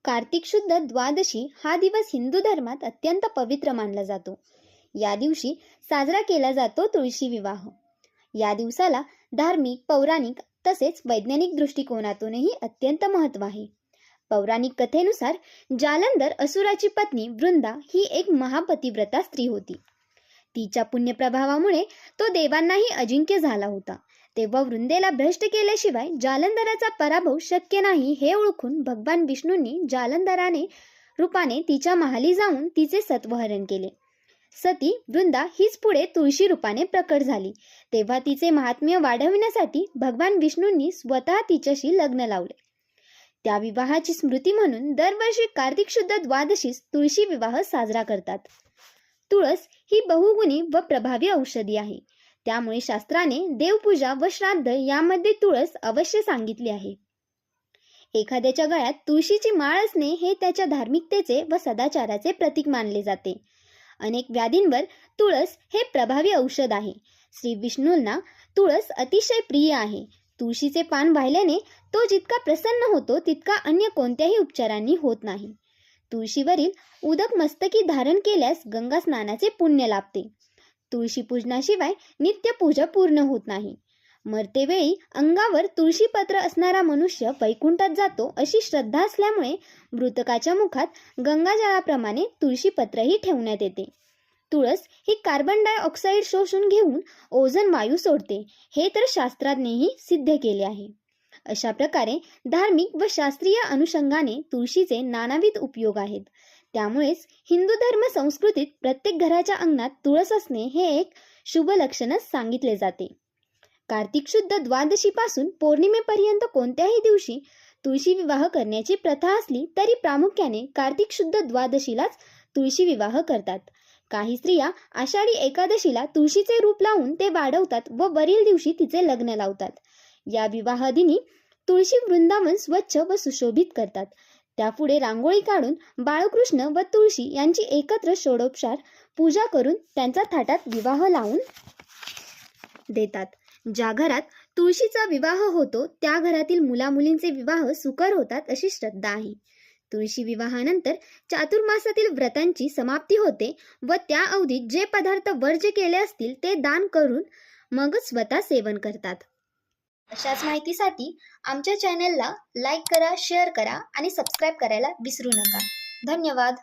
कार्तिक शुद्ध द्वादशी हा दिवस हिंदू धर्मात अत्यंत पवित्र मानला जातो. या दिवशी साजरा केला जातो तुळशी विवाह. या दिवसाला धार्मिक, पौराणिक तसेच वैज्ञानिक दृष्टिकोनातूनही अत्यंत महत्त्व आहे. पौराणिक कथेनुसार जालंधर असुराची पत्नी वृंदा ही एक महापतिव्रता स्त्री होती. तिच्या पुण्यप्रभावामुळे तो देवांनाही अजिंक्य झाला होता. तेव्हा वृंदेला भ्रष्ट केल्याशिवाय जालंधराचा पराभव शक्य नाही हे ओळखून भगवान विष्णूंनी जालंधराने रूपाने तिच्या महाली जाऊन तिचे सत्वहरण केले. सती वृंदा हीच पुढे तुळशी रूपाने प्रकट झाली. तेव्हा तिचे महात्म्य वाढविण्यासाठी भगवान विष्णूंनी स्वतः तिच्याशी लग्न लावले. त्या विवाहाची स्मृती म्हणून दरवर्षी कार्तिक शुद्ध द्वादशीस तुळशी विवाह साजरा करतात. तुळस ही बहुगुणी व प्रभावी औषधी आहे. त्यामुळे शास्त्राने देवपूजा व श्राद्ध यामध्ये तुळस अवश्य सांगितली आहे. एखाद्याच्या गळ्यात तुळशीची माळ असणे हे त्याच्या धार्मिकतेचे व सदाचाराचे प्रतीक मानले जाते. अनेक व्याधींवर तुळस हे प्रभावी औषध आहे. श्री विष्णूंना तुळस अतिशय प्रिय आहे. तुळशीचे पान वाहिल्याने तो जितका प्रसन्न होतो तितका अन्य कोणत्याही उपचारांनी होत नाही. तुळशीवरील उदक मस्तकी धारण केल्यास गंगा स्नानाचे पुण्य लाभते. तुळशी पूजनाशिवाय नित्य पूजा पूर्ण होत नाही. मरतेवेळी अंगावर तुळशीपत्र असणारा मनुष्य वैकुंठात जातो अशी श्रद्धा असल्यामुळे मृतकाच्या मुखात गंगाजळाप्रमाणे तुळशीपत्रही ठेवण्यात येते. तुळस ही कार्बन डायऑक्साईड शोषून घेऊन ओझोन वायू सोडते हे तर शास्त्रानेही सिद्ध केले आहे. अशा प्रकारे धार्मिक व शास्त्रीय अनुषंगाने तुळशीचे नानाविध उपयोग आहेत. त्यामुळेच हिंदू धर्म संस्कृतीत प्रत्येक घराच्या अंगणात तुळस असणे हे एक शुभ लक्षणच सांगितले जाते. कार्तिक शुद्ध द्वादशीपासून पौर्णिमेपर्यंत कोणत्याही दिवशी तुळशी विवाह करण्याची प्रथा असली तरी प्रामुख्याने कार्तिक शुद्ध द्वादशीलाच तुळशी विवाह करतात. काही स्त्रिया आषाढी एकादशीला तुळशीचे रूप लावून ते वाढवतात व वरील दिवशी तिचे लग्न लावतात. या विवाहादिनी तुळशी वृंदावन स्वच्छ व सुशोभित करतात. त्यापुढे रांगोळी काढून बाळकृष्ण व तुळशी यांची एकत्र षोडोपचार पूजा करून त्यांचा थाटात विवाह लावून देतात. ज्या घरात तुळशीचा विवाह होतो त्या घरातील मुलामुलींचे विवाह सुकर होतात अशी श्रद्धा आहे. तुळशी विवाहानंतर चातुर्मासातील व्रतांची समाप्ती होते व त्या अवधीत जे पदार्थ वर्ज्य केले असतील ते दान करून मगच स्वतः सेवन करतात. अशाच माहितीसाठी आमच्या चॅनलला लाईक करा, शेअर करा आणि सबस्क्राईब करायला विसरू नका. धन्यवाद.